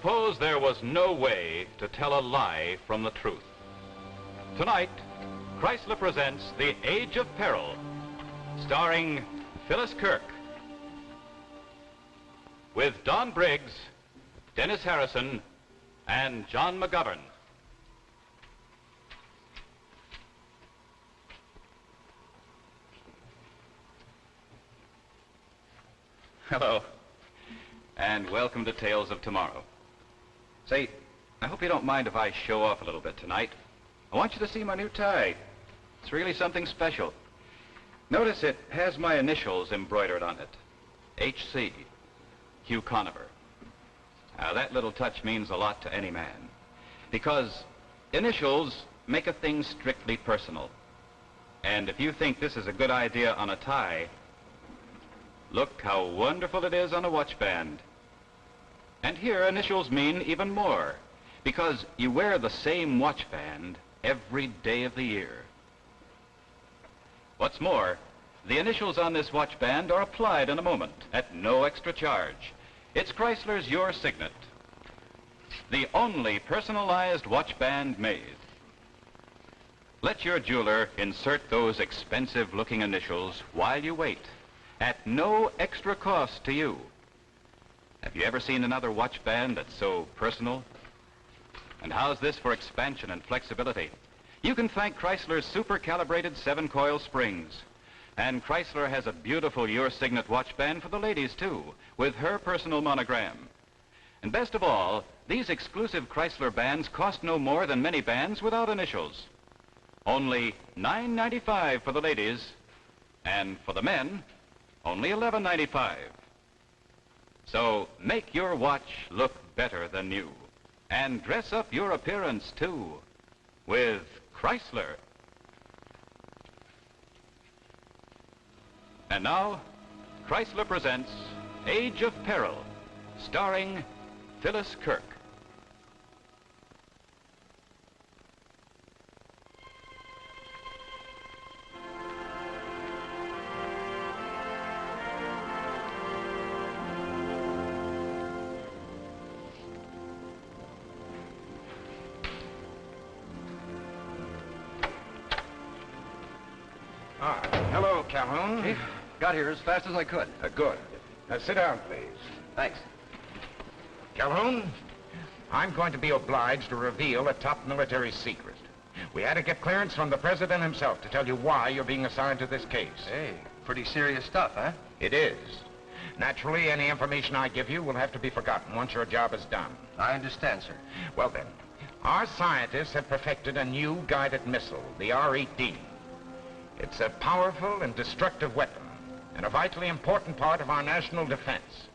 Suppose there was no way to tell a lie from the truth. Tonight, Chrysler presents The Age of Peril, starring Phyllis Kirk, with Don Briggs, Dennis Harrison, and John McGovern. Hello, and welcome to Tales of Tomorrow. Say, I hope you don't mind if I show off a little bit tonight. I want you to see my new tie. It's really something special. Notice it has my initials embroidered on it. H.C. Hugh Conover. Now, that little touch means a lot to any man, because initials make a thing strictly personal. And if you think this is a good idea on a tie, look how wonderful it is on a watch band. And here, initials mean even more, because you wear the same watch band every day of the year. What's more, the initials on this watch band are applied in a moment at no extra charge. It's Chrysler's Your Signet, the only personalized watch band made. Let your jeweler insert those expensive-looking initials while you wait, at no extra cost to you. Have you ever seen another watch band that's so personal? And how's this for expansion and flexibility? You can thank Chrysler's super-calibrated 7-coil springs. And Chrysler has a beautiful Your Signet watch band for the ladies, too, with her personal monogram. And best of all, these exclusive Chrysler bands cost no more than many bands without initials. Only $9.95 for the ladies, and for the men, only $11.95. So make your watch look better than new, and dress up your appearance, too, with Chrysler. And now, Chrysler presents Age of Peril, starring Phyllis Kirk. Hello, Calhoun. Chief, got here as fast as I could. Good. Now, sit down, please. Thanks. Calhoun, I'm going to be obliged to reveal a top military secret. We had to get clearance from the President himself to tell you why you're being assigned to this case. Hey, pretty serious stuff, huh? It is. Naturally, any information I give you will have to be forgotten once your job is done. I understand, sir. Well, then, our scientists have perfected a new guided missile, the R-8D. It's a powerful and destructive weapon, and a vitally important part of our national defense.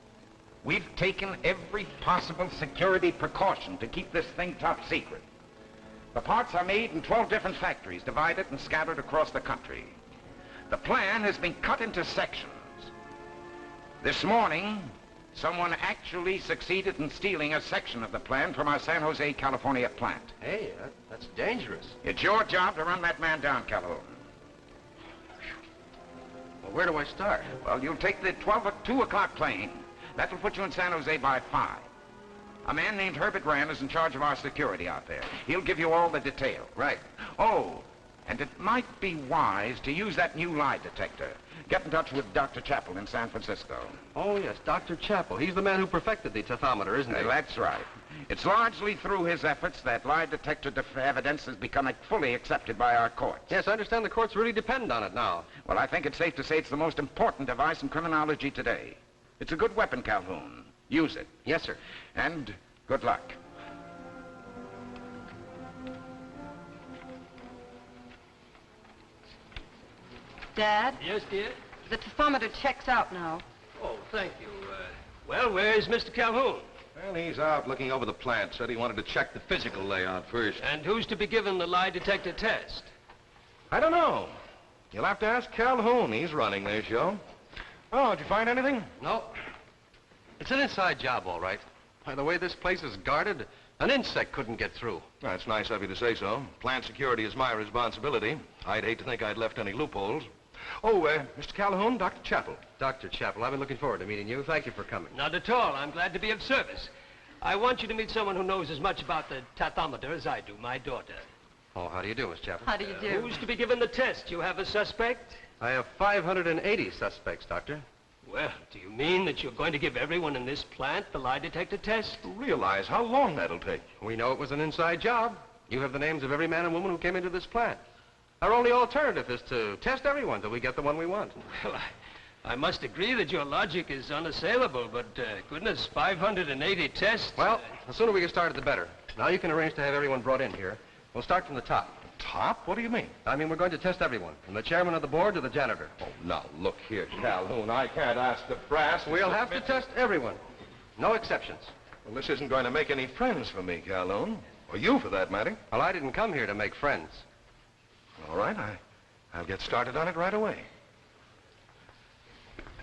We've taken every possible security precaution to keep this thing top secret. The parts are made in 12 different factories, divided and scattered across the country. The plan has been cut into sections. This morning, someone actually succeeded in stealing a section of the plan from our San Jose, California plant. Hey, that's dangerous. It's your job to run that man down, Calhoun. Well, where do I start? Well, you'll take the 2 o'clock plane. That'll put you in San Jose by 5. A man named Herbert Rand is in charge of our security out there. He'll give you all the detail. Right. Oh, and it might be wise to use that new lie detector. Get in touch with Dr. Chappell in San Francisco. Oh, yes, Dr. Chappell. He's the man who perfected the tathometer, isn't he? That's right. It's largely through his efforts that lie detector evidence has become fully accepted by our courts. Yes, I understand the courts really depend on it now. Well, I think it's safe to say it's the most important device in criminology today. It's a good weapon, Calhoun. Use it. Yes, sir. And good luck. Dad, Yes, dear? the taphometer checks out now. Oh, thank you. Well, where's Mr. Calhoun? Well, he's out looking over the plant. Said he wanted to check the physical layout first. And who's to be given the lie detector test? I don't know. You'll have to ask Calhoun. He's running this show. Oh, did you find anything? No. It's an inside job, all right. By the way this place is guarded, an insect couldn't get through. That's nice of you to say so. Plant security is my responsibility. I'd hate to think I'd left any loopholes. Oh, Mr. Calhoun, Dr. Chappell. Dr. Chappell, I've been looking forward to meeting you. Thank you for coming. Not at all. I'm glad to be of service. I want you to meet someone who knows as much about the tathometer as I do, my daughter. Oh, how do you do, Miss Chapel? How do you do? Who's to be given the test? You have a suspect? I have 580 suspects, Doctor. Well, do you mean that you're going to give everyone in this plant the lie detector test? Realize how long that'll take. We know it was an inside job. You have the names of every man and woman who came into this plant. Our only alternative is to test everyone till we get the one we want. Well, I must agree that your logic is unassailable, but goodness, 580 tests? Well, the sooner we get started, the better. Now you can arrange to have everyone brought in here. We'll start from the top. Top? What do you mean? I mean, we're going to test everyone, from the chairman of the board to the janitor. Oh, now, look here, Calhoun. I can't ask the brass... We'll have to test everyone. No exceptions. Well, this isn't going to make any friends for me, Calhoun. Or you, for that matter. Well, I didn't come here to make friends. All right, I'll get started on it right away.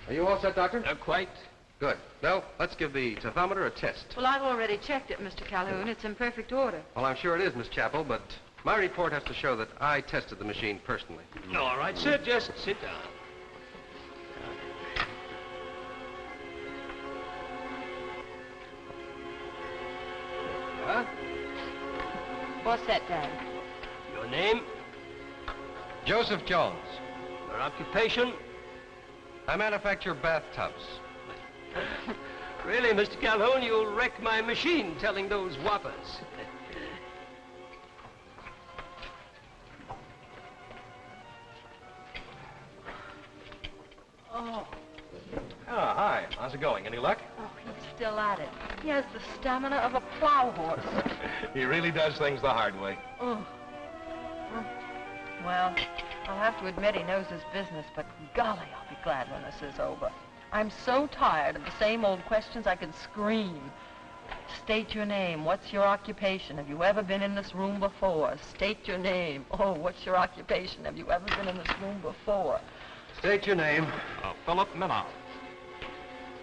Are you all set, Doctor? Quite. Good. Now, let's give the tathometer a test. Well, I've already checked it, Mr. Calhoun. It's in perfect order. Well, I'm sure it is, Miss Chapel, but my report has to show that I tested the machine personally. All right, sir, just sit down. Huh? What's that, Dad? Your name, Joseph Jones. your occupation. I manufacture bathtubs. Really, Mr. Calhoun, you'll wreck my machine telling those whoppers. Oh, Hi. How's it going? Any luck? he's still at it. He has the stamina of a plow horse. He really does things the hard way. Oh. Well, I'll have to admit he knows his business, but golly, I'll be glad when this is over. I'm so tired of the same old questions I could scream. State your name. What's your occupation? Have you ever been in this room before? State your name. Oh, what's your occupation? Have you ever been in this room before? State your name. Philip Minow.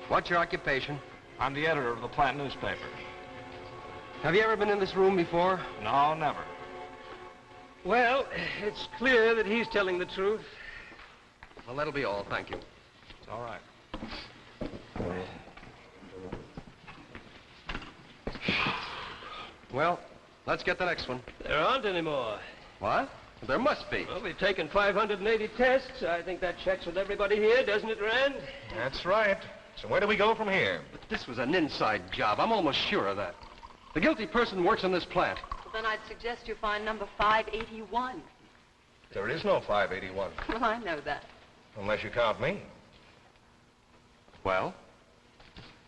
What's your occupation? I'm the editor of the plant newspaper. Have you ever been in this room before? No, never. Well, it's clear that he's telling the truth. Well, that'll be all. Thank you. It's all right. Well, let's get the next one. There aren't any more. What? There must be. Well, we've taken 580 tests. I think that checks with everybody here, doesn't it, Rand? That's right. So where do we go from here? But this was an inside job. I'm almost sure of that. The guilty person works in this plant. Well, then I'd suggest you find number 581. There is no 581, Well, I know that. unless you count me. Well,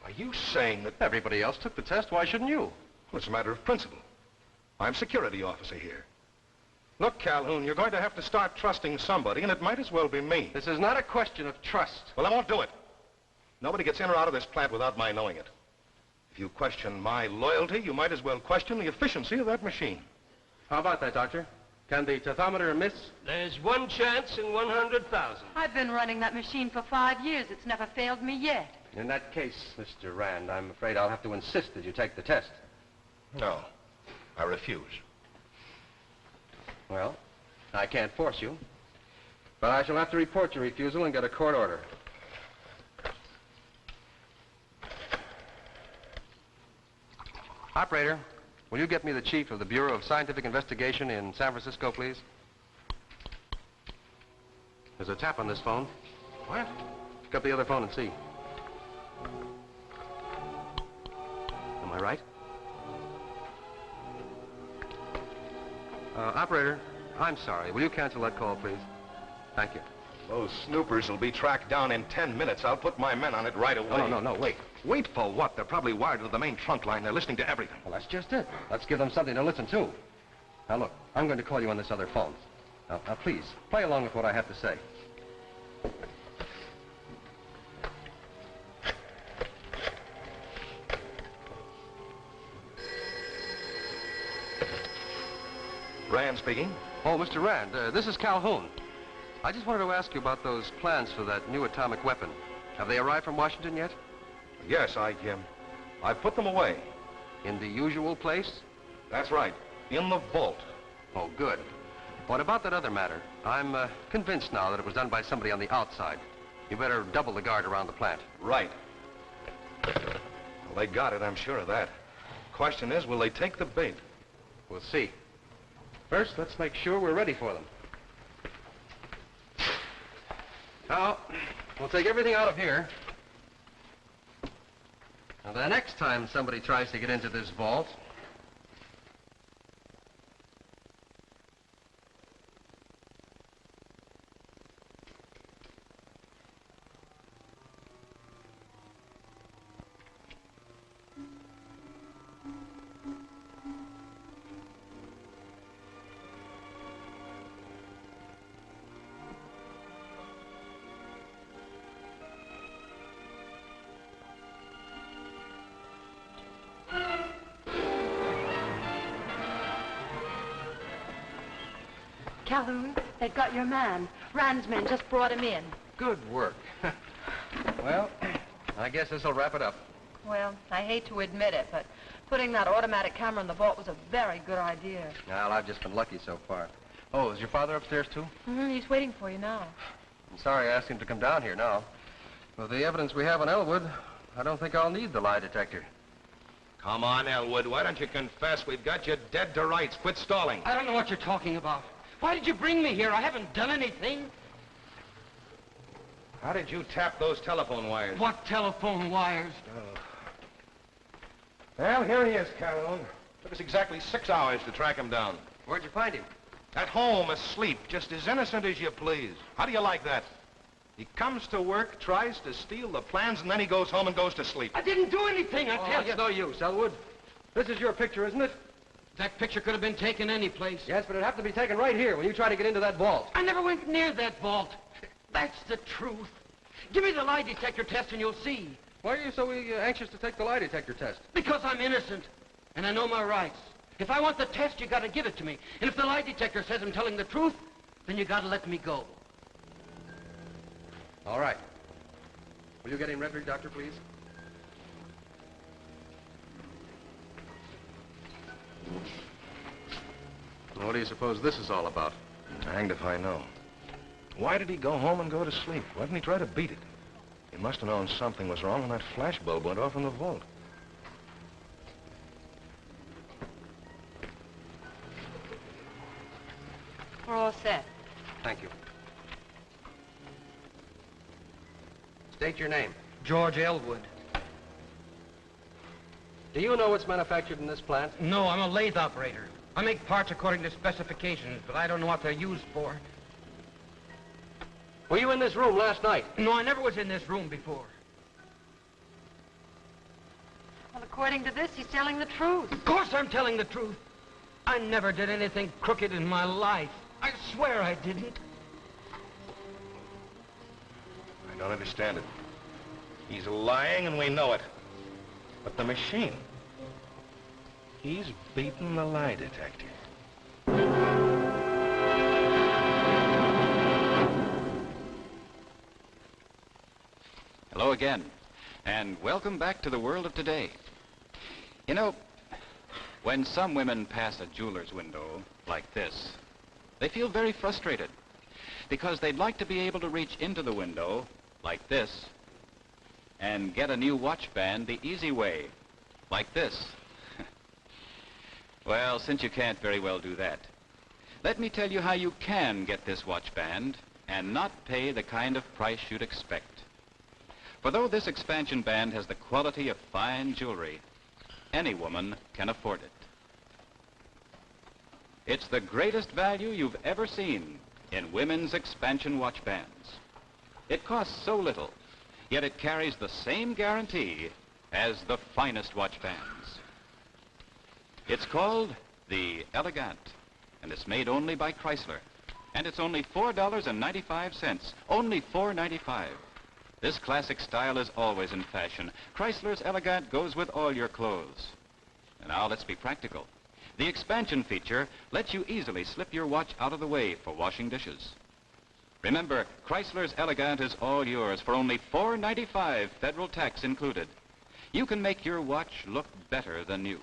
Are you saying that... everybody else took the test. Why shouldn't you? Well, it's a matter of principle. I'm security officer here. Look, Calhoun, you're going to have to start trusting somebody, and it might as well be me. This is not a question of trust. Well, I won't do it. Nobody gets in or out of this plant without my knowing it. If you question my loyalty, you might as well question the efficiency of that machine. How about that, Doctor? Can the tathometer miss? There's one chance in 100,000. I've been running that machine for 5 years. It's never failed me yet. In that case, Mr. Rand, I'm afraid I'll have to insist that you take the test. No, I refuse. Well, I can't force you. But I shall have to report your refusal and get a court order. Operator, will you get me the chief of the Bureau of Scientific Investigation in San Francisco, please? There's a tap on this phone. What? Pick up the other phone and see. Am I right? Operator, I'm sorry. Will you cancel that call, please? Thank you. Those snoopers will be tracked down in 10 minutes. I'll put my men on it right away. No, wait. Wait for what? They're probably wired to the main trunk line. They're listening to everything. Well, that's just it. Let's give them something to listen to. Now, look, I'm going to call you on this other phone. Now, please, play along with what I have to say. Rand speaking. Oh, Mr. Rand, this is Calhoun. I just wanted to ask you about those plans for that new atomic weapon. Have they arrived from Washington yet? Yes, I've put them away. In the usual place? That's right. In the vault. Oh, good. What about that other matter? I'm convinced now that it was done by somebody on the outside. You better double the guard around the plant. Right. Well, they got it, I'm sure of that. Question is, will they take the bait? We'll see. First, let's make sure we're ready for them. Now, we'll take everything out of here. Now, the next time somebody tries to get into this vault, Calhoun, they've got your man. Rand's men just brought him in. good work. Well, I guess this'll wrap it up. Well, I hate to admit it, but putting that automatic camera in the vault was a very good idea. Well, I've just been lucky so far. Oh, is your father upstairs, too? He's waiting for you now. I'm sorry I asked him to come down here now. With the evidence we have on Elwood, I don't think I'll need the lie detector. Come on, Elwood. Why don't you confess? We've got you dead to rights. Quit stalling. I don't know what you're talking about. Why did you bring me here? I haven't done anything. How did you tap those telephone wires? What telephone wires? Well, here he is, Calhoun. Took us exactly 6 hours to track him down. Where'd you find him? At home, asleep, just as innocent as you please. How do you like that? He comes to work, tries to steal the plans, and then he goes home and goes to sleep. I didn't do anything, I tell you. It's no use, Elwood. This is your picture, isn't it? That picture could have been taken any place. Yes, but it'd have to be taken right here when you try to get into that vault. I never went near that vault. That's the truth. Give me the lie detector test and you'll see. Why are you so anxious to take the lie detector test? Because I'm innocent, and I know my rights. If I want the test, you gotta give it to me. And if the lie detector says I'm telling the truth, then you gotta let me go. All right. Will you get him ready, Doctor, please? What do you suppose this is all about? Hanged if I know. Why did he go home and go to sleep? Why didn't he try to beat it? He must have known something was wrong when that flash bulb went off in the vault. We're all set. Thank you. State your name. George Elwood. Do you know what's manufactured in this plant? No, I'm a lathe operator. I make parts according to specifications, but I don't know what they're used for. Were you in this room last night? No, I never was in this room before. Well, according to this, he's telling the truth. Of course I'm telling the truth. I never did anything crooked in my life. I swear I didn't. I don't understand it. He's lying and we know it. But the machine, he's beaten the lie detector. Hello again, and welcome back to the world of today. You know, when some women pass a jeweler's window like this, they feel very frustrated because they'd like to be able to reach into the window like this and get a new watch band the easy way, like this. Well, since you can't very well do that, let me tell you how you can get this watch band and not pay the kind of price you'd expect. For though this expansion band has the quality of fine jewelry, any woman can afford it. It's the greatest value you've ever seen in women's expansion watch bands. It costs so little, yet it carries the same guarantee as the finest watch bands. It's called the Elegant, and it's made only by Chrysler. And it's only $4.95, only $4.95. This classic style is always in fashion. Chrysler's Elegant goes with all your clothes. And now let's be practical. The expansion feature lets you easily slip your watch out of the way for washing dishes. Remember, Chrysler's Elegant is all yours for only $4.95, federal tax included. You can make your watch look better than new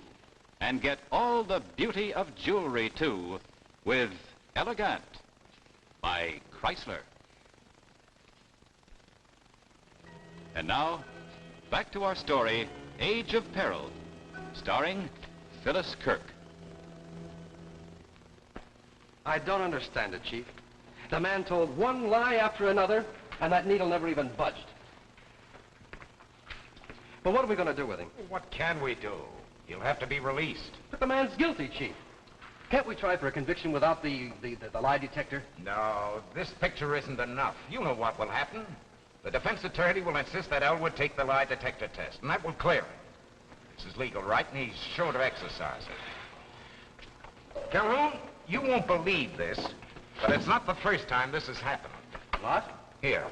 and get all the beauty of jewelry, too, with Elegant by Chrysler. And now, back to our story, Age of Peril, starring Phyllis Kirk. I don't understand it, Chief. The man told one lie after another, and that needle never even budged. Well, what are we going to do with him? What can we do? He'll have to be released. But the man's guilty, Chief. Can't we try for a conviction without the lie detector? No, this picture isn't enough. You know what will happen. The defense attorney will insist that Elwood take the lie detector test, and that will clear him. It's his legal right, and he's sure to exercise it. Calhoun, you won't believe this, but it's not the first time this has happened. What? Here,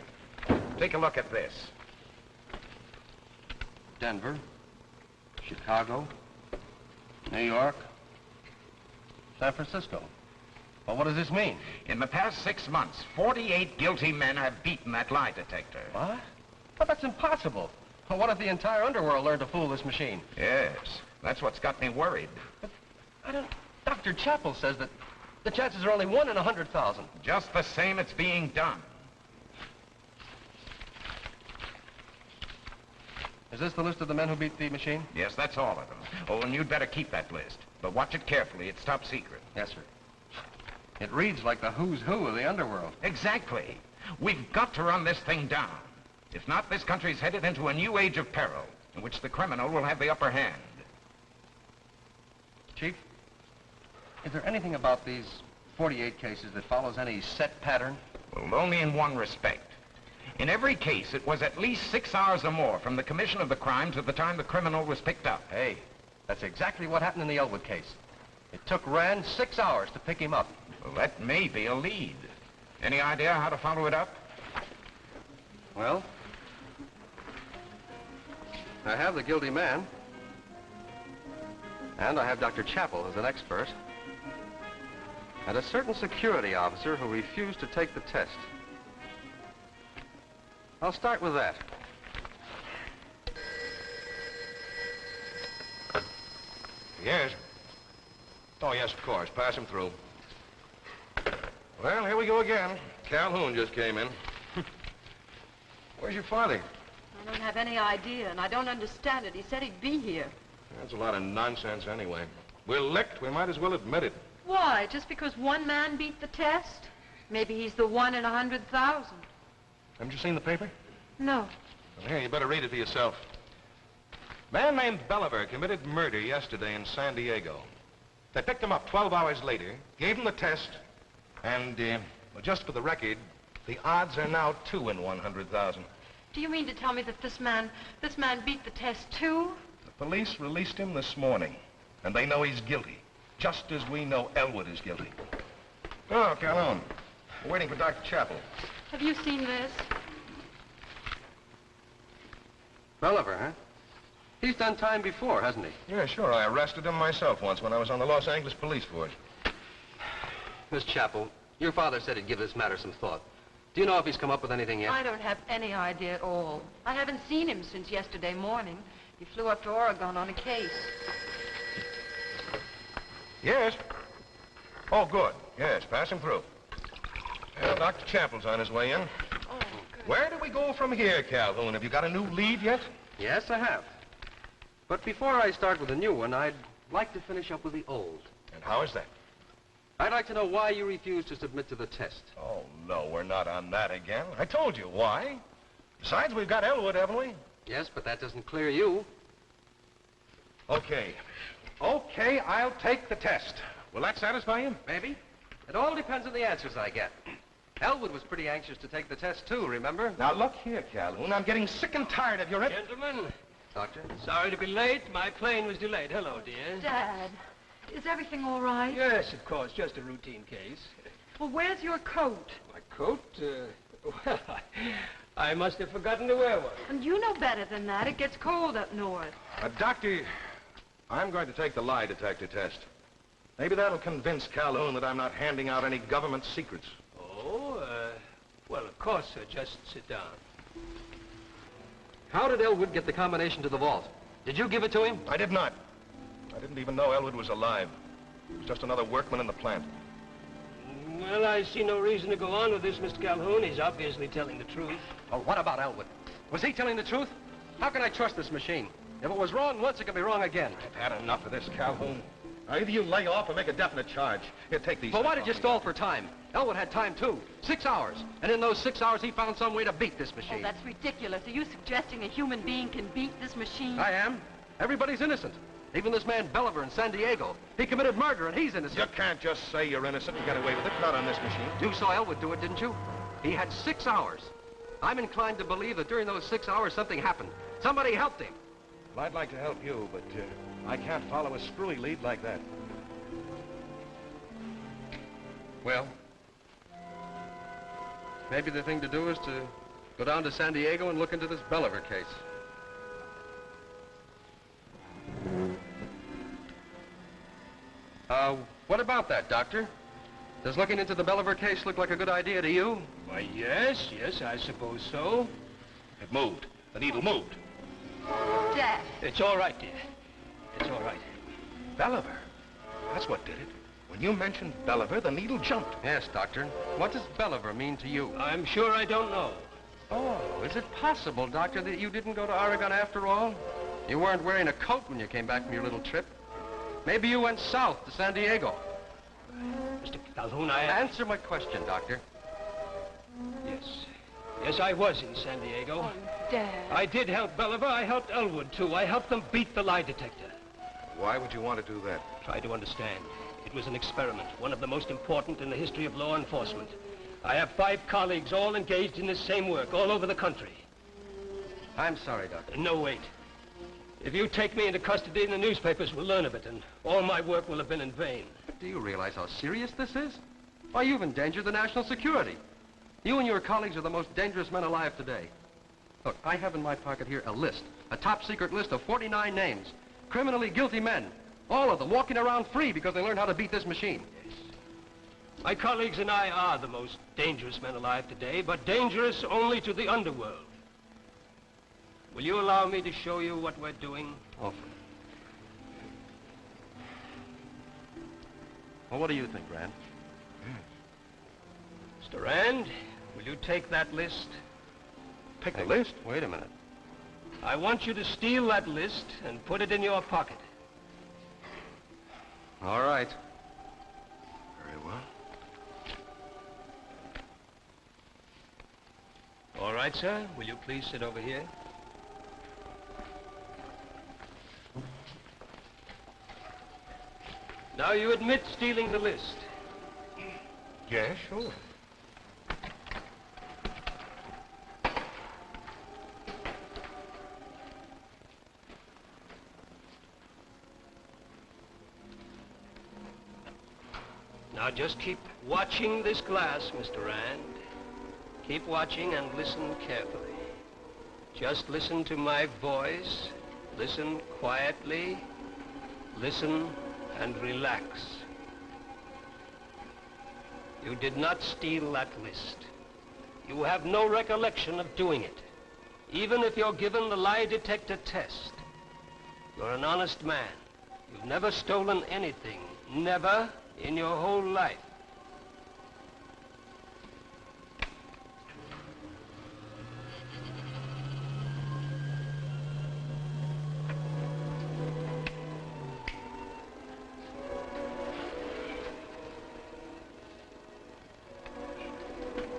take a look at this. Denver, Chicago, New York, San Francisco. Well, what does this mean? In the past 6 months, 48 guilty men have beaten that lie detector. What? Well, that's impossible. Well, what if the entire underworld learned to fool this machine? Yes, that's what's got me worried. But I don't... Dr. Chappell says that the chances are only 1 in 100,000. Just the same, it's being done. Is this the list of the men who beat the machine? Yes, that's all of them. Oh, and you'd better keep that list. But watch it carefully. It's top secret. Yes, sir. It reads like the who's who of the underworld. Exactly. We've got to run this thing down. If not, this country's headed into a new age of peril, in which the criminal will have the upper hand. Chief, is there anything about these 48 cases that follows any set pattern? Well, only in one respect. In every case, it was at least 6 hours or more from the commission of the crime to the time the criminal was picked up. Hey, that's exactly what happened in the Elwood case. It took Rand 6 hours to pick him up. Well, that may be a lead. Any idea how to follow it up? Well, I have the guilty man. And I have Dr. Chappell as an expert. And a certain security officer who refused to take the test. I'll start with that. Yes. Oh, yes, of course. Pass him through. Well, here we go again. Calhoun just came in. Where's your father? I don't have any idea, and I don't understand it. He said he'd be here. That's a lot of nonsense anyway. We're licked. We might as well admit it. Why? Just because one man beat the test? Maybe he's the 1 in 100,000. Haven't you seen the paper? No. Well, here, you better read it for yourself. Man named Bela committed murder yesterday in San Diego. They picked him up 12 hours later, gave him the test, and, well, just for the record, the odds are now 2 in 100,000. Do you mean to tell me that this man beat the test too? The police released him this morning, and they know he's guilty, just as we know Elwood is guilty. Oh, Calhoun, we're waiting for Dr. Chappell. Have you seen this? Bolivar, huh? He's done time before, hasn't he? Yeah, sure. I arrested him myself once when I was on the Los Angeles police force. Miss Chappell, your father said he'd give this matter some thought. Do you know if he's come up with anything yet? I don't have any idea at all. I haven't seen him since yesterday morning. He flew up to Oregon on a case. Yes. Oh, good. Yes, pass him through. Well, Dr. Chappell's on his way in. Oh, good. Where do we go from here, Calhoun? Have you got a new lead yet? Yes, I have. But before I start with a new one, I'd like to finish up with the old. And how is that? I'd like to know why you refused to submit to the test. Oh, no, we're not on that again. I told you why. Besides, we've got Elwood, haven't we? Yes, but that doesn't clear you. Okay. Okay, I'll take the test. Will that satisfy you? Maybe. It all depends on the answers I get. Elwood was pretty anxious to take the test, too, remember? Now, look here, Calhoun. I'm getting sick and tired of your... Gentlemen, Doctor? sorry to be late. My plane was delayed. Hello, dear. Dad, is everything all right? Yes, of course. Just a routine case. Well, where's your coat? My coat? Well, I must have forgotten to wear one. And you know better than that. It gets cold up north. Doctor, I'm going to take the lie detector test. Maybe that'll convince Calhoun that I'm not handing out any government secrets. Oh, well, of course, sir. Just sit down. How did Elwood get the combination to the vault? Did you give it to him? I did not. I didn't even know Elwood was alive. He was just another workman in the plant. Well, I see no reason to go on with this, Mr. Calhoun. He's obviously telling the truth. Oh, what about Elwood? Was he telling the truth? How can I trust this machine? If it was wrong once, it can be wrong again. I've had enough of this, Calhoun. Now, either you lay off or make a definite charge. Here, take these. Well, why did you stall for time? Elwood had time, too. 6 hours. And in those 6 hours, he found some way to beat this machine. Oh, that's ridiculous. Are you suggesting a human being can beat this machine? I am. Everybody's innocent. Even this man Bolivar in San Diego. He committed murder, and he's innocent. You can't just say you're innocent and get away with it. Not on this machine. You saw Elwood do it, didn't you? He had 6 hours. I'm inclined to believe that during those 6 hours, something happened. Somebody helped him. Well, I'd like to help you, but I can't follow a screwy lead like that. Well, maybe the thing to do is to go down to San Diego and look into this Bolivar case. What about that, Doctor? Does looking into the Bolivar case look like a good idea to you? Why, yes, I suppose so. It moved. The needle moved. Dad. It's all right, dear. It's all right. Bolivar. That's what did it. When you mentioned Bolivar, the needle jumped. Yes, Doctor. What does Bolivar mean to you? I'm sure I don't know. Oh, is it possible, Doctor, that you didn't go to Oregon after all? You weren't wearing a coat when you came back from your little trip. Maybe you went south to San Diego. Mr. Calhoun, I... Answer my question, Doctor. Yes. Yes, I was in San Diego. Oh, Dad. I did help Bolivar. I helped Elwood, too. I helped them beat the lie detector. Why would you want to do that? Try to understand. It was an experiment, one of the most important in the history of law enforcement. I have 5 colleagues all engaged in this same work all over the country. I'm sorry, Doctor. No, wait. If you take me into custody, the newspapers will learn of it, and all my work will have been in vain. Do you realize how serious this is? Why, you've endangered the national security. You and your colleagues are the most dangerous men alive today. Look, I have in my pocket here a list, a top-secret list of 49 names, criminally guilty men, all of them walking around free because they learned how to beat this machine. My colleagues and I are the most dangerous men alive today, but dangerous only to the underworld. Will you allow me to show you what we're doing? Awfully. Well, what do you think, Rand? Mr. Rand, will you take that list? Take the list? Wait a minute. I want you to steal that list and put it in your pocket. All right. Very well. All right, sir. Will you please sit over here? Now, you admit stealing the list. Yeah, sure. Now, just keep watching this glass, Mr. Rand. Keep watching and listen carefully. Just listen to my voice. Listen quietly. Listen and relax. You did not steal that list. You have no recollection of doing it. Even if you're given the lie detector test. You're an honest man. You've never stolen anything. Never in your whole life.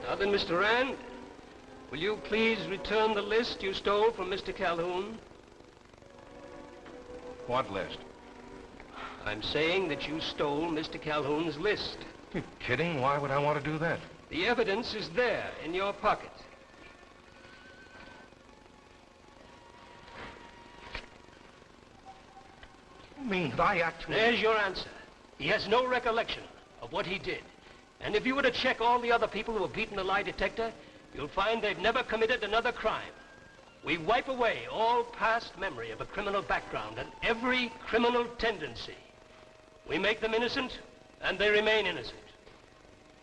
Now then, Mr. Rand, will you please return the list you stole from Mr. Calhoun? What list? I'm saying that you stole Mr. Calhoun's list. You kidding? Why would I want to do that? The evidence is there in your pocket. You mean that I actually... There's your answer. He has no recollection of what he did. And if you were to check all the other people who have beaten the lie detector, you'll find they've never committed another crime. We wipe away all past memory of a criminal background and every criminal tendency. We make them innocent, and they remain innocent.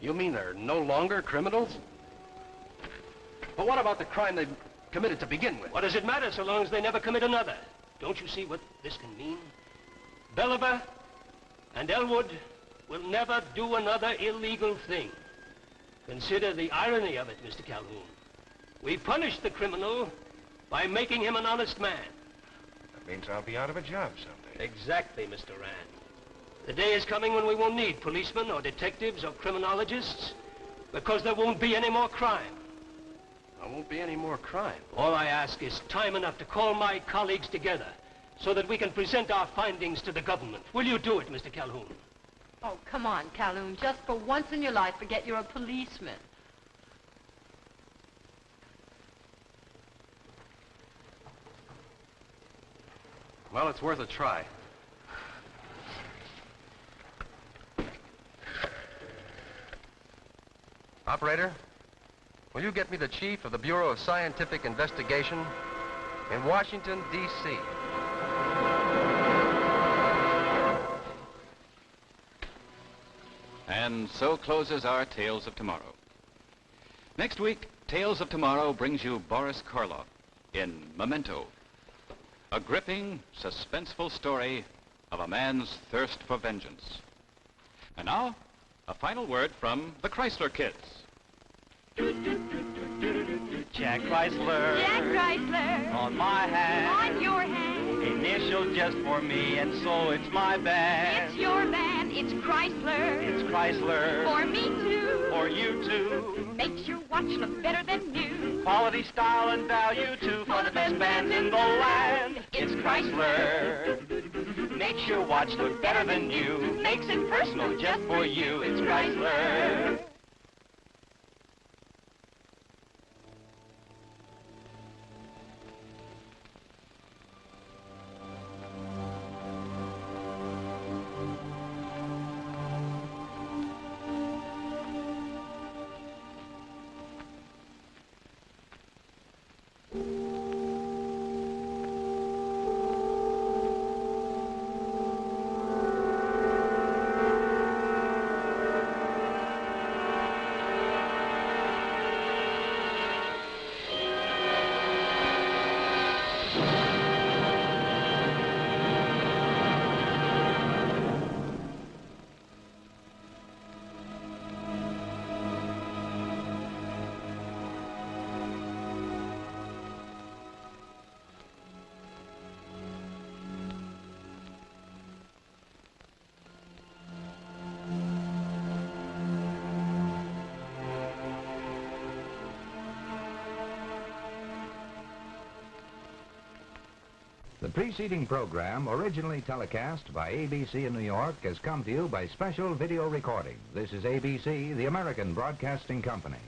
You mean they're no longer criminals? But what about the crime they committed to begin with? What does it matter so long as they never commit another? Don't you see what this can mean? Bolivar and Elwood will never do another illegal thing. Consider the irony of it, Mr. Calhoun. We punish the criminal by making him an honest man. Means I'll be out of a job someday. Exactly, Mr. Rand. The day is coming when we won't need policemen or detectives or criminologists because there won't be any more crime. There won't be any more crime. All I ask is time enough to call my colleagues together so that we can present our findings to the government. Will you do it, Mr. Calhoun? Oh, come on, Calhoun. Just for once in your life, forget you're a policeman. Well, it's worth a try. Operator, will you get me the chief of the Bureau of Scientific Investigation in Washington, D.C.? And so closes our Tales of Tomorrow. Next week, Tales of Tomorrow brings you Boris Karloff in Memento, a gripping, suspenseful story of a man's thirst for vengeance. And now, a final word from the Chrysler Kids. Jack Chrysler. Jack Chrysler. On my hand. On your hand. Initial just for me, and so it's my band. It's your van. It's Chrysler. It's Chrysler. For me, too. For you, too. Makes your watch look better than new. Quality, style, and value, too. For the best bands in the land. It's Chrysler. Makes your watch look better than new. Makes it personal just for you. It's Chrysler. The preceding program, originally telecast by ABC in New York, has come to you by special video recording. This is ABC, the American Broadcasting Company.